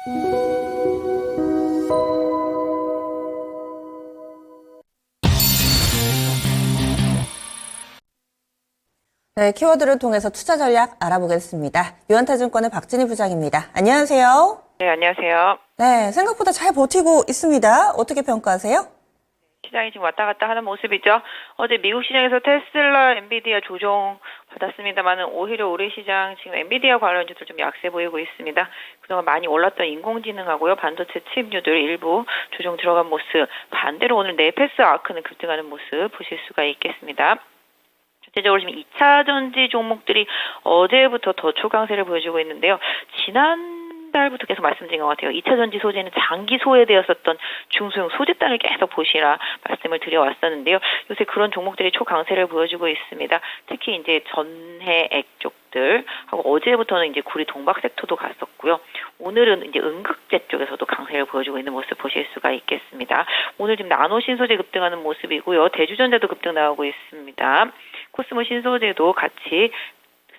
네, 키워드를 통해서 투자 전략 알아보겠습니다. 유한타증권의 박진희 부장입니다. 안녕하세요. 네, 안녕하세요. 네, 생각보다 잘 버티고 있습니다. 어떻게 평가하세요? 시장이 지금 왔다 갔다 하는 모습이죠. 어제 미국 시장에서 테슬라, 엔비디아 조정 받았습니다만은 오히려 우리 시장 지금 엔비디아 관련주들 좀 약세 보이고 있습니다. 그동안 많이 올랐던 인공지능하고요, 반도체 칩류들 일부 조정 들어간 모습, 반대로 오늘 네페스 아크는 급등하는 모습 보실 수가 있겠습니다. 전체적으로 지금 2차 전지 종목들이 어제부터 더 초강세를 보여주고 있는데요. 지난달부터 계속 말씀드린 것 같아요. 2차 전지 소재는 장기 소외되었었던 중소형 소재단을 계속 보시라 말씀을 드려왔었는데요. 요새 그런 종목들이 초강세를 보여주고 있습니다. 특히 이제 전해액 쪽들 하고 어제부터는 이제 구리 동박 섹터도 갔었고요. 오늘은 이제 음극재 쪽에서도 강세를 보여주고 있는 모습 보실 수가 있겠습니다. 오늘 지금 나노 신소재 급등하는 모습이고요. 대주전자도 급등 나오고 있습니다. 코스모 신소재도 같이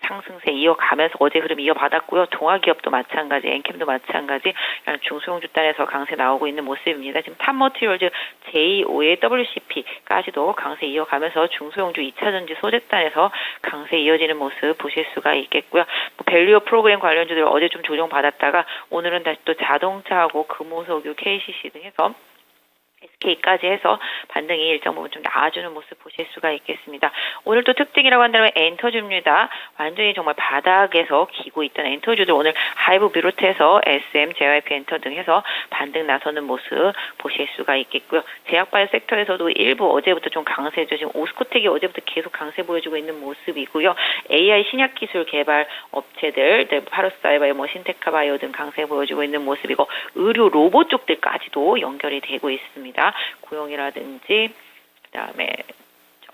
상승세 이어가면서 어제 흐름 이어받았고요. 동아기업도 마찬가지, 엔캠도 마찬가지 중소형 주단에서 강세 나오고 있는 모습입니다. 지금 탑머티리얼즈 JOA WCP까지도 강세 이어가면서 중소형주 2차전지 소재단에서 강세 이어지는 모습 보실 수가 있겠고요. 밸류어 프로그램 관련주들 어제 좀 조정받았다가 오늘은 다시 또 자동차하고 금호석유, KCC 등 해서 SK까지 해서 반등이 일정 부분 좀 나아주는 모습 보실 수가 있겠습니다. 오늘 또 특징이라고 한다면 엔터주입니다. 완전히 정말 바닥에서 기고 있던 엔터주들 오늘 하이브 비롯해서 SM, JYP 엔터 등 해서 반등 나서는 모습 보실 수가 있겠고요. 제약바이오 섹터에서도 일부 어제부터 좀 강세죠. 지금 오스코텍이 어제부터 계속 강세 보여주고 있는 모습이고요. AI 신약기술 개발 업체들, 파로스아이바이오, 신테카바이오 등 강세 보여주고 있는 모습이고 의료 로봇 쪽들까지도 연결이 되고 있습니다. 고용이라든지 그다음에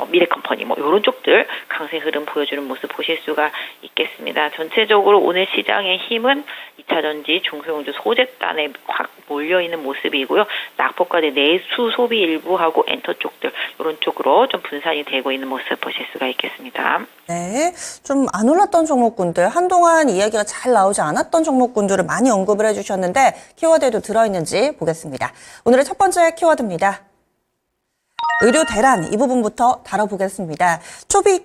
미래컴퍼니 이런 쪽들 강세 흐름 보여주는 모습 보실 수가 있겠습니다. 전체적으로 오늘 시장의 힘은 2차전지 중소형주 소재단에 확 몰려있는 모습이고요. 낙폭과대 내수 소비 일부하고 엔터 쪽들 이런 쪽으로 좀 분산이 되고 있는 모습 보실 수가 있겠습니다. 네, 좀 안 올랐던 종목군들, 한동안 이야기가 잘 나오지 않았던 종목군들을 많이 언급을 해주셨는데 키워드에도 들어있는지 보겠습니다. 오늘의 첫 번째 키워드입니다. 의료 대란 이 부분부터 다뤄보겠습니다.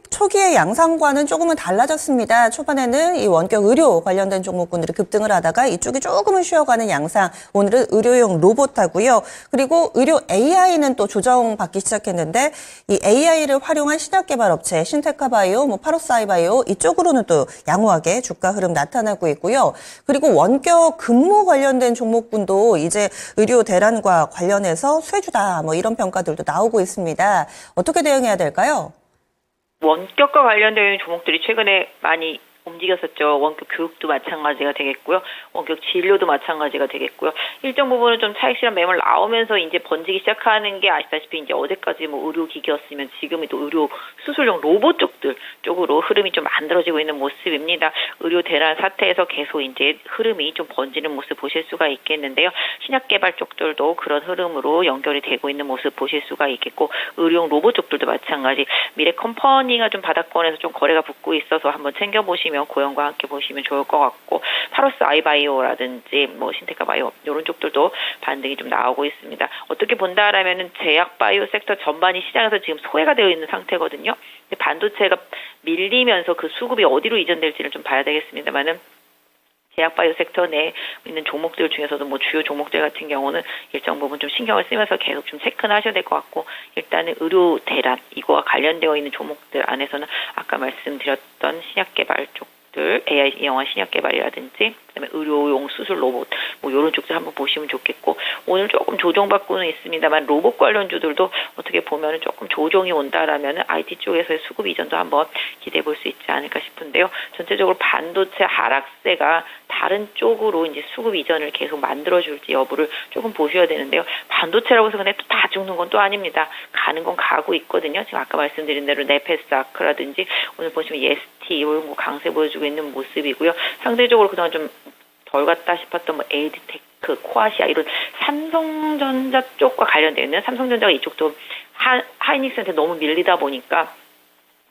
초기의 양상과는 조금은 달라졌습니다. 초반에는 이 원격 의료 관련된 종목군들이 급등을 하다가 이쪽이 조금은 쉬어가는 양상. 오늘은 의료용 로봇하고요. 그리고 의료 AI는 또 조정받기 시작했는데 이 AI를 활용한 신약개발 업체 신테카바이오, 파로사이바이오 이쪽으로는 또 양호하게 주가 흐름 나타나고 있고요. 그리고 원격 근무 관련된 종목군도 이제 의료 대란과 관련해서 쇠주다 이런 평가들도 나오고 있습니다. 어떻게 대응해야 될까요? 원격과 관련된 종목들이 최근에 많이 움직였었죠. 원격 교육도 마찬가지가 되겠고요. 원격 진료도 마찬가지가 되겠고요. 일정 부분은 좀 차익 실현 매물 나오면서 이제 번지기 시작하는 게 아시다시피 이제 어제까지 의료기기였으면 지금이 또 의료 수술용 로봇 쪽으로 흐름이 좀 만들어지고 있는 모습입니다. 의료 대란 사태에서 계속 이제 흐름이 좀 번지는 모습 보실 수가 있겠는데요. 신약 개발 쪽들도 그런 흐름으로 연결이 되고 있는 모습 보실 수가 있겠고 의료용 로봇 쪽들도 마찬가지. 미래 컴퍼니가 좀 바닥권에서 좀 거래가 붙고 있어서 한번 챙겨보시면 고용과 함께 보시면 좋을 것 같고 파로스 아이바이오라든지 신테카바이오 이런 쪽들도 반등이 좀 나오고 있습니다. 어떻게 본다라면은 제약바이오 sek터 전반이 시장에서 지금 소외가 되어 있는 상태거든요. 근데 반도체가 밀리면서 그 수급이 어디로 이전될지를 좀 봐야 되겠습니다만은 제약바이오 섹터 내에 있는 종목들 중에서도 주요 종목들 같은 경우는 일정 부분 좀 신경을 쓰면서 계속 좀 체크는 하셔야 될 것 같고 일단은 의료 대란 이거와 관련되어 있는 종목들 안에서는 아까 말씀드렸던 신약개발 쪽들 AI 이용한 신약개발이라든지 그다음에 의료용 수술 로봇 이런 쪽들 한번 보시면 좋겠고 오늘 조금 조정받고는 있습니다만 로봇 관련주들도 어떻게 보면은 조금 조정이 온다라면은 IT 쪽에서의 수급 이전도 한번 기대해 볼 수 있지 않을까 싶은데요. 전체적으로 반도체 하락세가 다른 쪽으로 이제 수급 이전을 계속 만들어줄지 여부를 조금 보셔야 되는데요. 반도체라고 해서 근데 또 다 죽는 건 또 아닙니다. 가는 건 가고 있거든요. 지금 아까 말씀드린 대로 네페스 아크라든지 오늘 보시면 EST 이런 거 강세 보여주고 있는 모습이고요. 상대적으로 그동안 좀 덜 갔다 싶었던 에이드테크, 코아시아 이런 삼성전자 쪽과 관련되어 있는 삼성전자가 이쪽도 하이닉스한테 너무 밀리다 보니까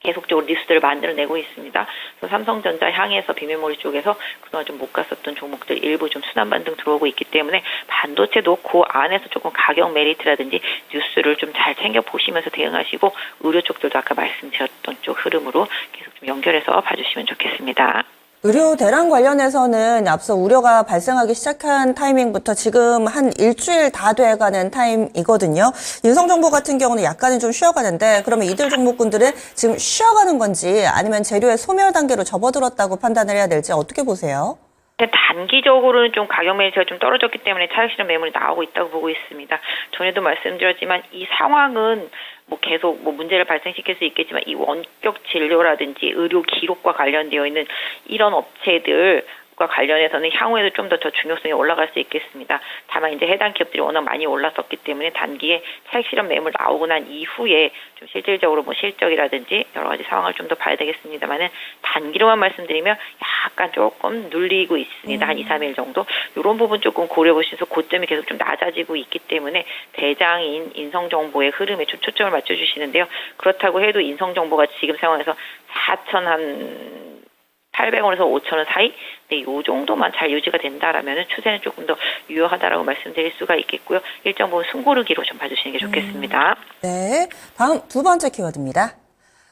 계속적으로 뉴스들을 만들어내고 있습니다. 그래서 삼성전자 향해서 비메모리 쪽에서 그동안 좀 못 갔었던 종목들 일부 좀 순환 반등 들어오고 있기 때문에 반도체도 그 안에서 조금 가격 메리트라든지 뉴스를 좀 잘 챙겨 보시면서 대응하시고 의료 쪽들도 아까 말씀드렸던 쪽 흐름으로 계속 좀 연결해서 봐주시면 좋겠습니다. 의료 대란 관련해서는 앞서 우려가 발생하기 시작한 타이밍부터 지금 한 일주일 다 돼가는 타임이거든요. 인성정보 같은 경우는 약간은 좀 쉬어가는데 그러면 이들 종목군들은 지금 쉬어가는 건지 아니면 재료의 소멸 단계로 접어들었다고 판단을 해야 될지 어떻게 보세요? 단기적으로는 좀 가격 매수가 좀 떨어졌기 때문에 차익 실현 매물이 나오고 있다고 보고 있습니다. 전에도 말씀드렸지만 이 상황은 뭐 계속 뭐 문제를 발생시킬 수 있겠지만 이 원격 진료라든지 의료 기록과 관련되어 있는 이런 업체들 과 관련해서는 향후에도 좀 더 중요성이 올라갈 수 있겠습니다. 다만 이제 해당 기업들이 워낙 많이 올랐었기 때문에 단기에 차익 실현 매물 나오고 난 이후에 좀 실질적으로 뭐 실적이라든지 여러 가지 상황을 좀 더 봐야 되겠습니다만은 단기로만 말씀드리면 약간 조금 눌리고 있습니다. 한 2, 3일 정도. 이런 부분 조금 고려해 보시면서 고점이 계속 좀 낮아지고 있기 때문에 대장인 인성정보의 흐름에 좀 초점을 맞춰 주시는데요. 그렇다고 해도 인성정보가 지금 상황에서 4,800원에서 5,000원 사이? 네, 요 정도만 잘 유지가 된다라면 추세는 조금 더 유효하다라고 말씀드릴 수가 있겠고요. 일정 부분 숨고르기로 좀 봐주시는 게 좋겠습니다. 네, 다음 두 번째 키워드입니다.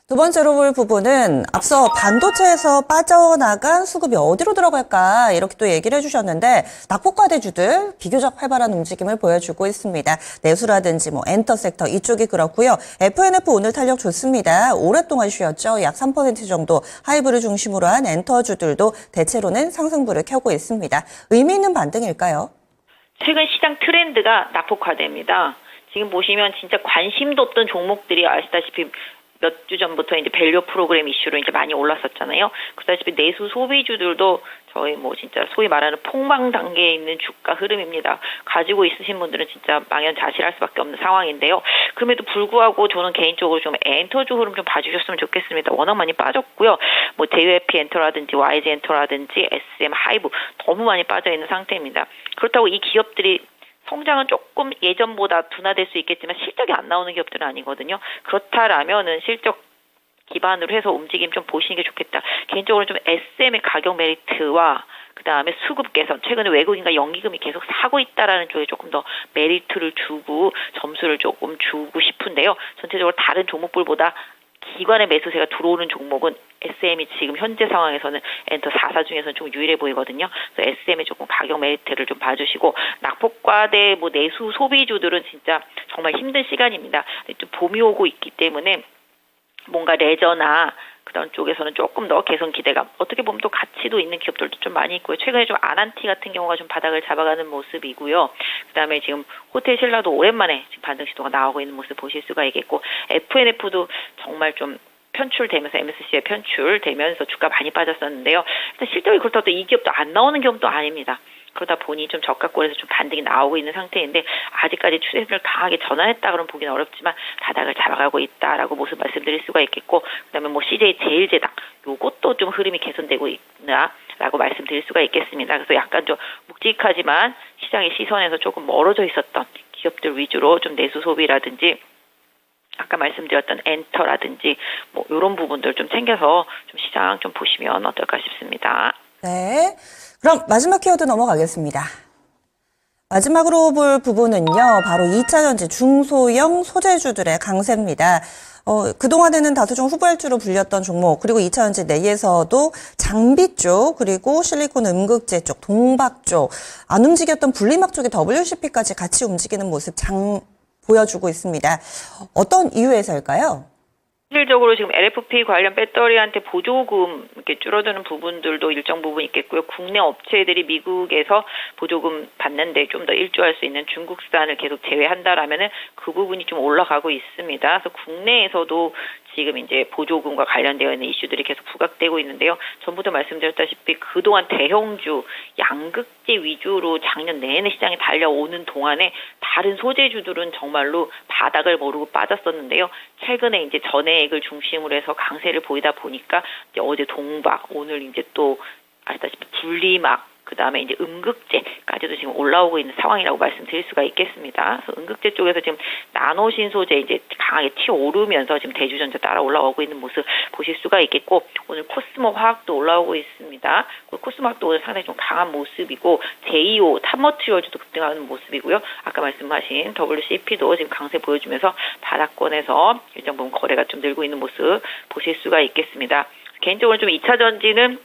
두 번째로 볼 부분은 앞서 반도체에서 빠져나간 수급이 어디로 들어갈까 이렇게 또 얘기를 해주셨는데 낙폭과대주들 비교적 활발한 움직임을 보여주고 있습니다. 내수라든지 뭐 엔터 섹터 이쪽이 그렇고요. FNF 오늘 탄력 좋습니다. 오랫동안 쉬었죠. 약 3% 정도 하이브를 중심으로 한 엔터주들도 대체로는 상승부를 켜고 있습니다. 의미 있는 반등일까요? 최근 시장 트렌드가 낙폭화됩니다. 지금 보시면 진짜 관심도 없던 종목들이 아시다시피 몇 주 전부터 이제 밸류 프로그램 이슈로 이제 많이 올랐었잖아요. 그다시피 내수 소비주들도 저희 뭐 진짜 소위 말하는 폭망 단계에 있는 주가 흐름입니다. 가지고 있으신 분들은 진짜 망연자실할 수밖에 없는 상황인데요. 그럼에도 불구하고 저는 개인적으로 좀 엔터주 흐름 좀 봐주셨으면 좋겠습니다. 워낙 많이 빠졌고요. 뭐 JYP 엔터라든지 YG 엔터라든지 SM 하이브 너무 많이 빠져 있는 상태입니다. 그렇다고 이 기업들이 성장은 조금 예전보다 둔화될 수 있겠지만 실적이 안 나오는 기업들은 아니거든요. 그렇다라면은 실적 기반으로 해서 움직임 좀 보시는 게 좋겠다. 개인적으로 좀 SM의 가격 메리트와 그다음에 수급 개선, 최근에 외국인과 연기금이 계속 사고 있다라는 쪽에 조금 더 메리트를 주고 점수를 조금 주고 싶은데요. 전체적으로 다른 종목들보다 기관의 매수세가 들어오는 종목은 SM이 지금 현재 상황에서는 엔터 4사 중에서는 좀 유일해 보이거든요. 그래서 SM의 조금 가격 메리트를 좀 봐주시고 낙폭과대 뭐 내수 소비주들은 진짜 정말 힘든 시간입니다. 좀 봄이 오고 있기 때문에 뭔가 레저나 그다음 쪽에서는 조금 더 개선 기대감, 어떻게 보면 또 가치도 있는 기업들도 좀 많이 있고요. 최근에 좀 아난티 같은 경우가 좀 바닥을 잡아가는 모습이고요. 그다음에 지금 호텔 신라도 오랜만에 지금 반등 시도가 나오고 있는 모습 보실 수가 있겠고, FNF도 정말 좀 편출되면서 MSC에 편출되면서 주가 많이 빠졌었는데요. 일단 실적이 그렇다고 이 기업도 안 나오는 기업도 아닙니다. 그러다 보니 좀 저가권에서 좀 반등이 나오고 있는 상태인데 아직까지 추세를 강하게 전환했다 그러면 보기는 어렵지만 바닥을 잡아가고 있다라고 모습 말씀드릴 수가 있겠고, 그다음에 뭐 CJ 제일제당 요것도 좀 흐름이 개선되고 있나라고 말씀드릴 수가 있겠습니다. 그래서 약간 좀 묵직하지만 시장의 시선에서 조금 멀어져 있었던 기업들 위주로 좀 내수 소비라든지 아까 말씀드렸던 엔터라든지 뭐 이런 부분들 좀 챙겨서 좀 시장 좀 보시면 어떨까 싶습니다. 네. 그럼 마지막 키워드 넘어가겠습니다. 마지막으로 볼 부분은요, 바로 2차전지 중소형 소재주들의 강세입니다. 그동안에는 다소 좀 후발주로 불렸던 종목, 그리고 2차전지 내에서도 장비 쪽, 그리고 실리콘 음극재 쪽, 동박 쪽, 안 움직였던 분리막 쪽의 WCP까지 같이 움직이는 모습 보여주고 있습니다. 어떤 이유에서일까요? 실질적으로 지금 LFP 관련 배터리한테 보조금 이렇게 줄어드는 부분들도 일정 부분 있겠고요. 국내 업체들이 미국에서 보조금 받는데 좀 더 일조할 수 있는 중국산을 계속 제외한다라면은 그 부분이 좀 올라가고 있습니다. 그래서 국내에서도 지금 이제 보조금과 관련되어 있는 이슈들이 계속 부각되고 있는데요. 전부터 말씀드렸다시피 그동안 대형주, 양극재 위주로 작년 내내 시장에 달려오는 동안에 다른 소재주들은 정말로 바닥을 모르고 빠졌었는데요. 최근에 이제 전해액을 중심으로 해서 강세를 보이다 보니까 이제 어제 동박, 오늘 이제 또 아시다시피 분리막 그다음에 이제 음극재까지도 지금 올라오고 있는 상황이라고 말씀드릴 수가 있겠습니다. 그래서 음극재 쪽에서 지금 나노 신소재 이제 강하게 튀어오르면서 지금 대주전자 따라 올라오고 있는 모습 보실 수가 있겠고, 오늘 코스모 화학도 올라오고 있습니다. 코스모 화학도 오늘 상당히 좀 강한 모습이고, 제이오 탑머티리얼즈도 급등하는 모습이고요. 아까 말씀하신 WCP도 지금 강세 보여주면서 바닥권에서 일정 부분 거래가 좀 늘고 있는 모습 보실 수가 있겠습니다. 개인적으로 좀 2차 전지는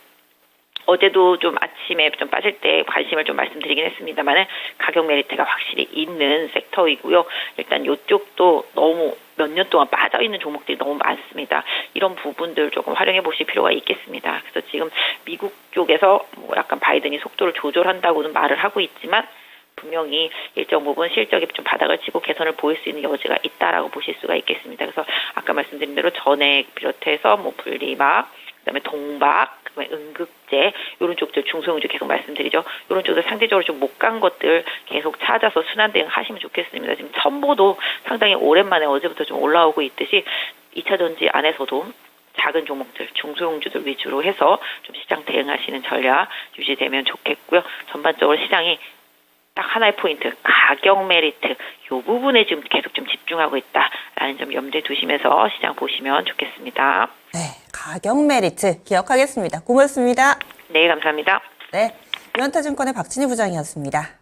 어제도 좀 아침에 좀 빠질 때 관심을 좀 말씀드리긴 했습니다만 가격 메리트가 확실히 있는 섹터이고요. 일단 이쪽도 너무 몇 년 동안 빠져있는 종목들이 너무 많습니다. 이런 부분들 조금 활용해 보실 필요가 있겠습니다. 그래서 지금 미국 쪽에서 뭐 약간 바이든이 속도를 조절한다고는 말을 하고 있지만 분명히 일정 부분 실적이 좀 바닥을 치고 개선을 보일 수 있는 여지가 있다라고 보실 수가 있겠습니다. 그래서 아까 말씀드린 대로 전액 비롯해서 뭐 분리막, 그다음에 동박, 그다음에 음극재 이런 쪽들 중소형주 계속 말씀드리죠. 이런 쪽들 상대적으로 좀 못 간 것들 계속 찾아서 순환 대응 하시면 좋겠습니다. 지금 첨보도 상당히 오랜만에 어제부터 좀 올라오고 있듯이 2차 전지 안에서도 작은 종목들, 중소형주들 위주로 해서 좀 시장 대응하시는 전략 유지되면 좋겠고요. 전반적으로 시장이 딱 하나의 포인트, 가격 메리트 이 부분에 지금 계속 좀 집중하고 있다라는 점 염두에 두시면서 시장 보시면 좋겠습니다. 네, 가격 메리트 기억하겠습니다. 고맙습니다. 네, 감사합니다. 네, 유한타증권의 박진희 부장이었습니다.